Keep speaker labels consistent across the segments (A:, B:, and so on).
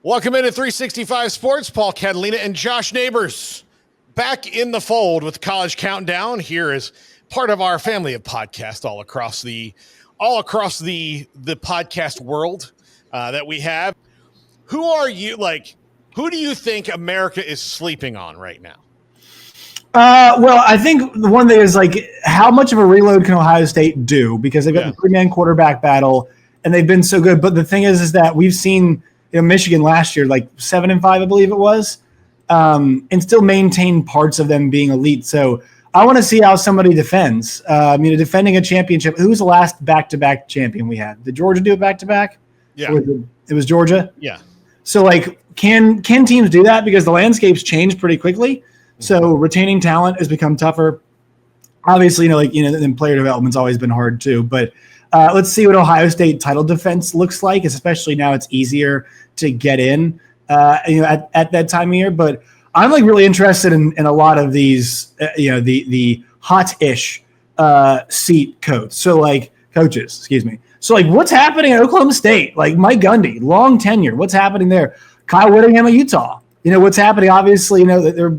A: Welcome into 365 Sports. Paul Catalina and Josh Nabors back in the fold with College Countdown. Here is part of our family of podcasts all across the podcast world that we have. Who are you? Who do you think America is sleeping on right now?
B: Well, I think the one thing is how much of a reload can Ohio State do? Because they've got the three-man quarterback battle, and they've been so good. But the thing is that we've seen Michigan last year, 7-5, I believe it was, and still maintain parts of them being elite. So I want to see how somebody defends. Defending a championship. Who was the last back-to-back champion we had? Did Georgia do it back-to-back?
A: Yeah,
B: it was Georgia.
A: Yeah.
B: So can teams do that? Because the landscape's changed pretty quickly. So retaining talent has become tougher. Obviously, and player development's always been hard too. But let's see what Ohio State title defense looks like, especially now it's easier to get in, at that time of year. But I'm really interested in a lot of these, the hot-ish seat coaches. So coaches, excuse me. So what's happening at Oklahoma State? Mike Gundy, long tenure. What's happening there? Kyle Whittingham at Utah. What's happening? Obviously, that they're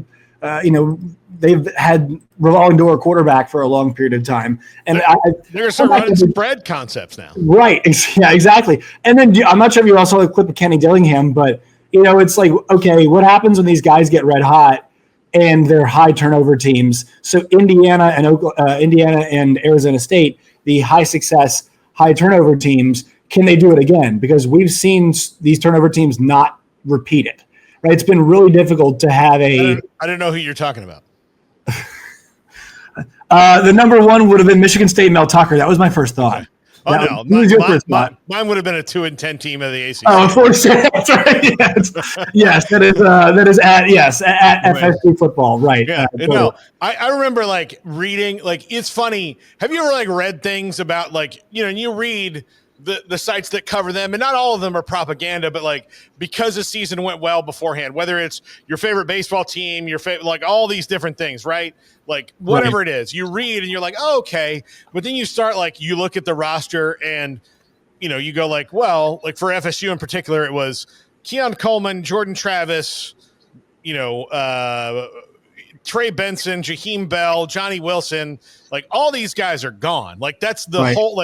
B: they've had revolving door quarterback for a long period of time. And
A: they're some running spread concepts now.
B: Right. Yeah, exactly. And then I'm not sure if you also saw the clip of Kenny Dillingham, but it's okay, what happens when these guys get red hot and they're high turnover teams? So Indiana and Arizona State, the high success, high turnover teams, can they do it again? Because we've seen these turnover teams not repeat it. Right, it's been really difficult to have
A: I don't know who you're talking about.
B: The number one would have been Michigan State, Mel Tucker. That was my first thought.
A: Oh, mine would have been a 2-10 team of the ACC.
B: Oh, unfortunately, that's right. Yes, that is at FSU football, right?
A: Yeah, no, I remember reading. It's funny. Have you ever read things about and you read the sites that cover them, and not all of them are propaganda, but because the season went well beforehand, whether it's your favorite baseball team, your favorite, all these different things, right? Whatever it is, you read and you're oh, okay. But then you start, you look at the roster and, you go for FSU in particular, it was Keon Coleman, Jordan Travis, Trey Benson, Jaheim Bell, Johnny Wilson, all these guys are gone. That's the whole,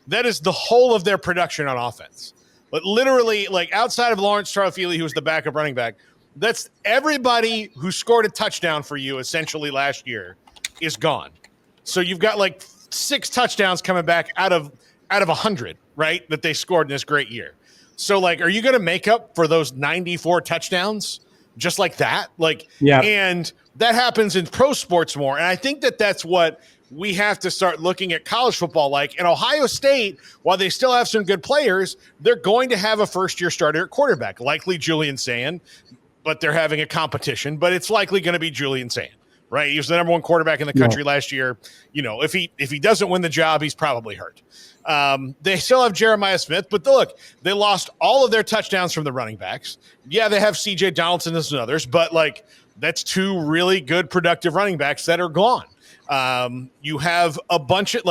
A: that is the whole of their production on offense. But literally, outside of Lawrence Tarfili, who was the backup running back, that's everybody who scored a touchdown for you essentially last year is gone. So you've got 6 touchdowns coming back out of 100, right? That they scored in this great year. So are you going to make up for those 94 touchdowns just like that? And that happens in pro sports more. And I think that's what we have to start looking at college football And Ohio State, while they still have some good players, they're going to have a first-year starter at quarterback, likely Julian Sand, but they're having a competition. But it's likely going to be Julian Sand, right? He was the number one quarterback in the country last year. If he doesn't win the job, he's probably hurt. They still have Jeremiah Smith, but look, they lost all of their touchdowns from the running backs. Yeah, they have C.J. Donaldson and others, but that's 2 really good, productive running backs that are gone. You have a bunch of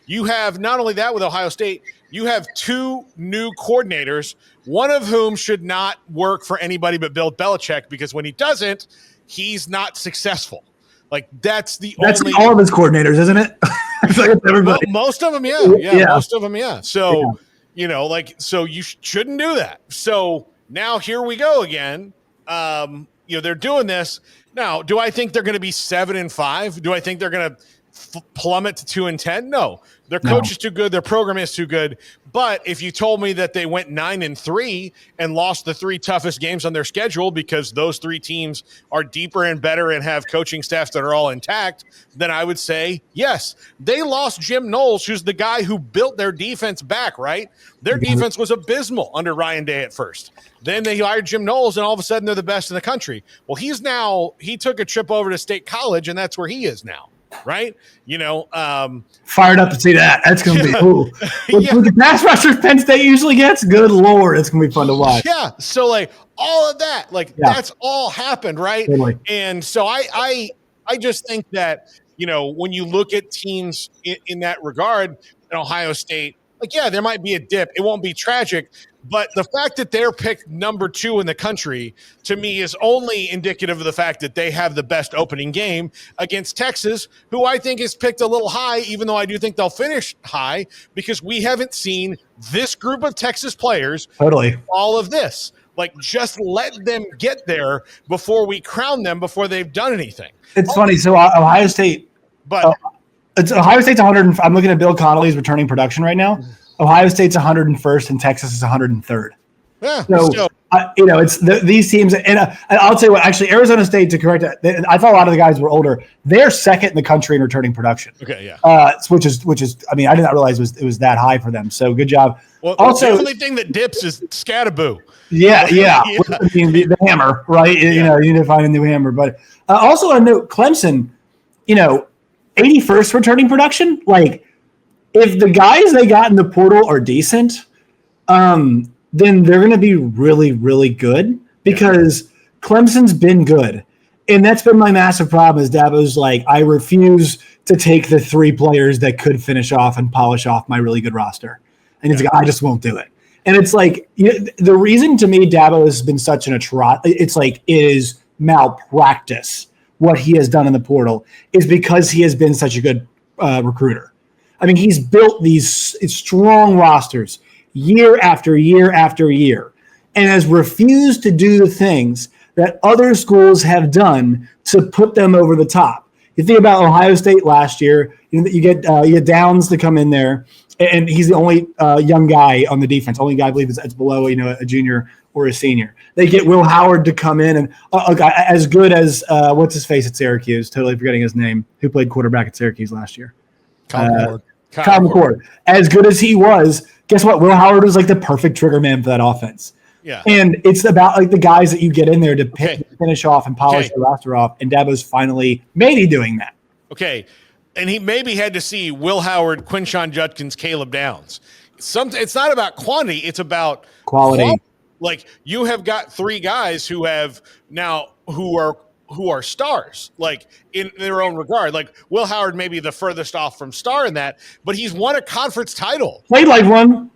A: you have not only that with Ohio State, you have 2 new coordinators, one of whom should not work for anybody but Bill Belichick, because when he doesn't, he's not successful. That's
B: all of his coordinators, isn't it? It's everybody.
A: Most of them, yeah. Most of them, yeah. So so you shouldn't do that. So now here we go again. They're doing this now. Do I think they're going to be 7-5? Do I think they're going to plummet to 2-10? No, their coach is too good. Their program is too good. But if you told me that they went 9-3 and lost the 3 toughest games on their schedule because those 3 teams are deeper and better and have coaching staffs that are all intact, then I would say, yes, they lost Jim Knowles, who's the guy who built their defense back, right? Their defense was abysmal under Ryan Day at first. Then they hired Jim Knowles, and all of a sudden they're the best in the country. Well, he took a trip over to State College, and that's where he is now. Right?
B: Fired up to see that. That's going to be cool. With the pass rushers Penn State usually gets, good Lord, it's going to be fun to watch.
A: Yeah. So all of that, that's all happened. Right. Totally. And so I just think that, when you look at teams in that regard, in Ohio State, there might be a dip. It won't be tragic, But the fact that they're picked number 2 in the country, to me, is only indicative of the fact that they have the best opening game against Texas, who I think is picked a little high, even though I do think they'll finish high, because we haven't seen this group of Texas players all of this. Like, just let them get there before we crown them, before they've done anything.
B: It's funny. So Ohio State, Ohio State's 100. I'm looking at Bill Connolly's returning production right now. Ohio State's 101st and Texas is 103rd.
A: Yeah.
B: So it's these teams, and I'll tell you what. Actually, Arizona State, to correct that, I thought a lot of the guys were older. They're second in the country in returning production.
A: Okay, yeah.
B: Which is. I mean, I did not realize it was that high for them. So good job.
A: Well, also, the only thing that dips is Scattaboo.
B: Yeah. I mean, the hammer, right? Yeah. You need to find a new hammer. But also, a note: Clemson, 81st returning production. Like, if the guys they got in the portal are decent, then they're going to be really, really good because Clemson's been good. And that's been my massive problem is Dabo's like, I refuse to take the 3 players that could finish off and polish off my really good roster. And he's like, I just won't do it. And it's like, the reason to me Dabo has been such an atrocity, it's like it is malpractice what he has done in the portal is because he has been such a good recruiter. I mean, he's built these strong rosters year after year after year and has refused to do the things that other schools have done to put them over the top. You think about Ohio State last year, you get Downs to come in there, and he's the only young guy on the defense. Only guy I believe is below a junior or a senior. They get Will Howard to come in and as good as what's his face at Syracuse, totally forgetting his name, who played quarterback at Syracuse last year. Kyle McCord. As good as he was, guess what? Will Howard was like the perfect trigger man for that offense.
A: Yeah.
B: And it's about like the guys that you get in there to finish off and polish the roster off. And Dabo's finally maybe doing that.
A: Okay. And he maybe had to see Will Howard, Quinshon Judkins, Caleb Downs. It's not about quantity. It's about
B: quality.
A: Like, you have got 3 guys who are stars, like in their own regard. Like Will Howard may be the furthest off from star in that, but he's won a conference title.
B: Played like one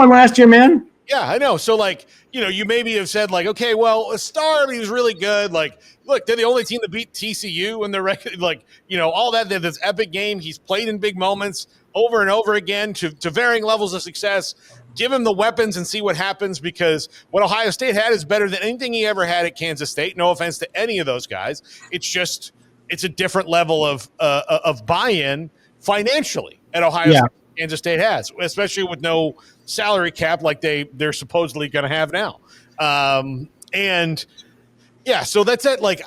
B: last year, man.
A: Yeah, I know. So like, you maybe have said like, okay, well, a star, he was really good. Like, look, they're the only team that beat TCU in the record. Like, all that, this epic game. He's played in big moments over and over again to varying levels of success. Give him the weapons and see what happens, because what Ohio State had is better than anything he ever had at Kansas State. No offense to any of those guys. It's a different level of buy-in financially at Ohio State. Kansas State has, especially with no salary cap like they're supposedly going to have now. So that's it. Like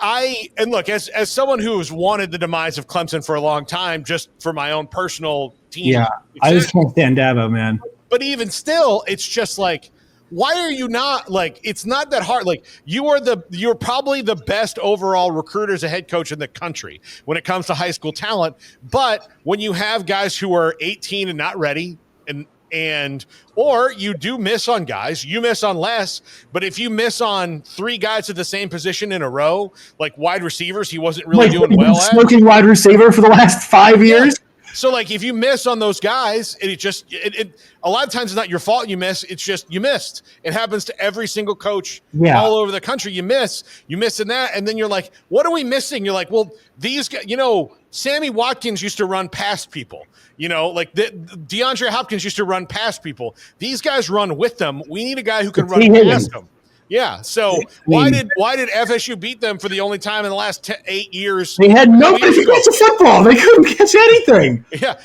A: look, as someone who's wanted the demise of Clemson for a long time, just for my own personal team.
B: Yeah, I just can't stand Dabo, man.
A: But even still, it's just like, why are you not like? It's not that hard. Like you're probably the best overall recruiter as a head coach in the country when it comes to high school talent. But when you have guys who are 18 and not ready, or you do miss on guys, you miss on less. But if you miss on 3 guys at the same position in a row, like wide receivers, he wasn't really doing well at.
B: Smoking wide receiver for the last 5 years.
A: So, like, if you miss on those guys, and a lot of times it's not your fault you miss. It's just you missed. It happens to every single coach all over the country. You miss in that, and then you're like, what are we missing? You're like, well, these guys, Sammy Watkins used to run past people. Like DeAndre Hopkins used to run past people. These guys run with them. We need a guy who can run past them. Yeah. So why did FSU beat them for the only time in the last 8 years?
B: They had nobody to catch a football. They couldn't catch anything.
A: Yeah.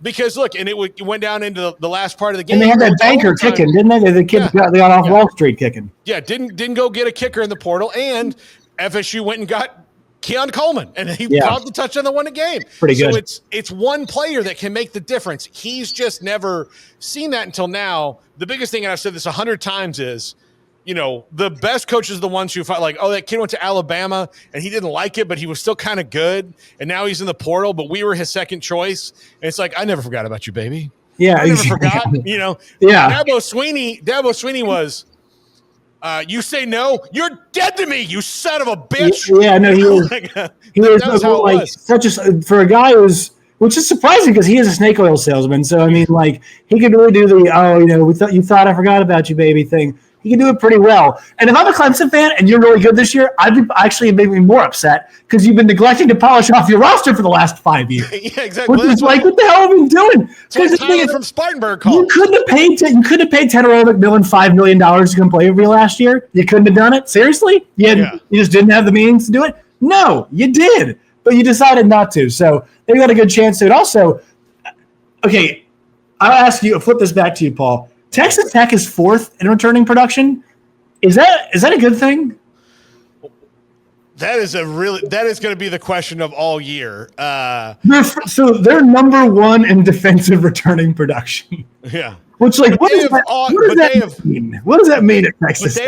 A: Because look, and it went down into the last part of the game.
B: And they had that banker kicking, didn't they? The kid got off Wall Street kicking.
A: Yeah. Didn't go get a kicker in the portal, and FSU went and got Keon Coleman, and he caught the touchdown that won the game.
B: Pretty good.
A: So it's one player that can make the difference. He's just never seen that until now. The biggest thing, and I've said this 100 times, is the best coaches are the ones who fight like, oh, that kid went to Alabama and he didn't like it, but he was still kind of good. And now he's in the portal, but we were his second choice. And it's like, I never forgot about you, baby.
B: Yeah.
A: I never forgot,
B: Yeah.
A: Dabo Sweeney was, you say no, you're dead to me, you son of a bitch.
B: Yeah, no, he was. He was like such a, for a guy who's which is surprising because he is a snake oil salesman. So, I mean, like, he could really do the, you thought I forgot about you, baby thing. He can do it pretty well. And if I'm a Clemson fan and you're really good this year, I'd be actually maybe more upset because you've been neglecting to polish off your roster for the last 5 years.
A: Yeah, exactly.
B: Which is like, what the hell have we been doing?
A: Because from Spartanburg called.
B: You couldn't have paid Tenero McMillan $5 million to come play with you last year. You couldn't have done it. Seriously, you just didn't have the means to do it. No, you did, but you decided not to. So they got a good chance to. And also, okay, I'll ask you. Flip this back to you, Paul. Texas Tech is 4th in returning production. Is that a good thing?
A: That is going to be the question of all year.
B: So they're number 1 in defensive returning production.
A: Yeah.
B: Which, like, what does that mean? What does that mean at Texas Tech?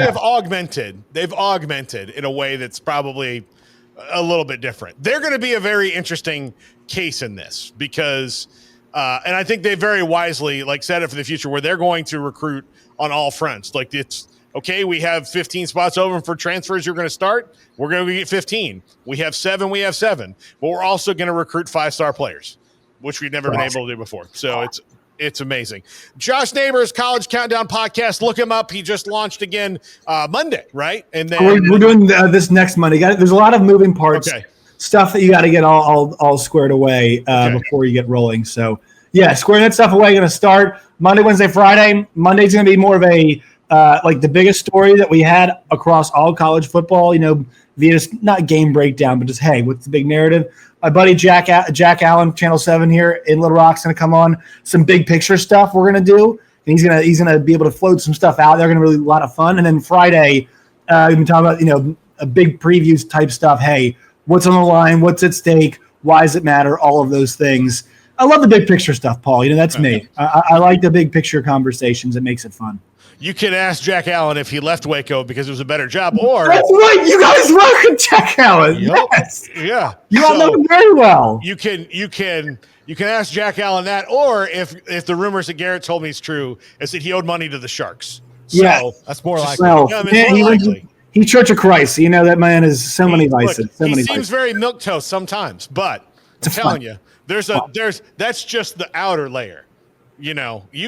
A: They've augmented in a way that's probably a little bit different. They're going to be a very interesting case in this because and I think they very wisely set it for the future where they're going to recruit on all fronts. Like, it's okay, we have 15 spots open for transfers you're going to start. We're going to get 15. We have 7. But we're also going to recruit 5-star players, which we've never been able to do before. So it's amazing. Josh Nabors, College Countdown Podcast. Look him up. He just launched again Monday, right? And then
B: we're doing this next Monday. There's a lot of moving parts, stuff that you got to get all squared away before you get rolling. So, yeah, squaring that stuff away. Going to start Monday, Wednesday, Friday. Monday's going to be more of a the biggest story that we had across all college football. Via not game breakdown, but just hey, what's the big narrative? My buddy Jack Allen, Channel 7 here in Little Rock's going to come on. Some big picture stuff we're going to do, and he's gonna be able to float some stuff out. They're going to be a lot of fun. And then Friday, we've been talking about a big previews type stuff. Hey, what's on the line? What's at stake? Why does it matter? All of those things. I love the big picture stuff, Paul. That's me. I like the big picture conversations. It makes it fun.
A: You can ask Jack Allen if he left Waco because it was a better job, or
B: that's right. You guys welcome Jack Allen.
A: Yep.
B: Yes.
A: Yeah.
B: You all know him very well.
A: You can ask Jack Allen that, or if the rumors that Garrett told me is true, is that he owed money to the Sharks. So
C: that's more likely.
B: Well,
A: more likely.
B: He's Church of Christ. That man has so many vices.
A: He seems very milquetoast sometimes, but I'm telling you, that's just the outer layer. You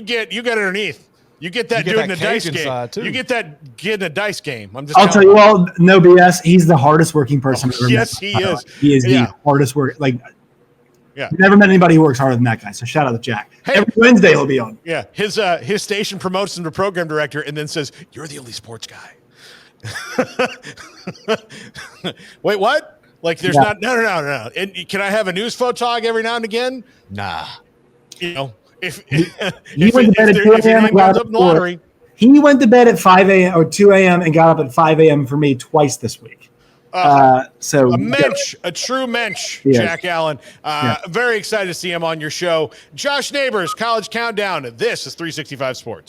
A: get underneath. You get that dude in the dice game. You get that kid in a dice game.
B: I'll tell you all, no BS. He's the hardest working person I've ever met.
A: Yes, he is.
B: He is the hardest work. Never met anybody who works harder than that guy. So shout out to Jack. Hey, every Wednesday he'll be on.
A: Yeah, his station promotes him to program director and then says, "You're the only sports guy." Wait, what? There's not. No. And can I have a news photog every now and again?
C: Nah.
A: If
B: he went to bed at 2 a.m. and got up in the lottery. He went to bed at 5 a.m. or 2 a.m. and got up at 5 a.m. for me twice this week. So
A: a true mensch, yes. Jack Allen. Very excited to see him on your show. Josh Nabors, College Countdown. This is 365 Sports.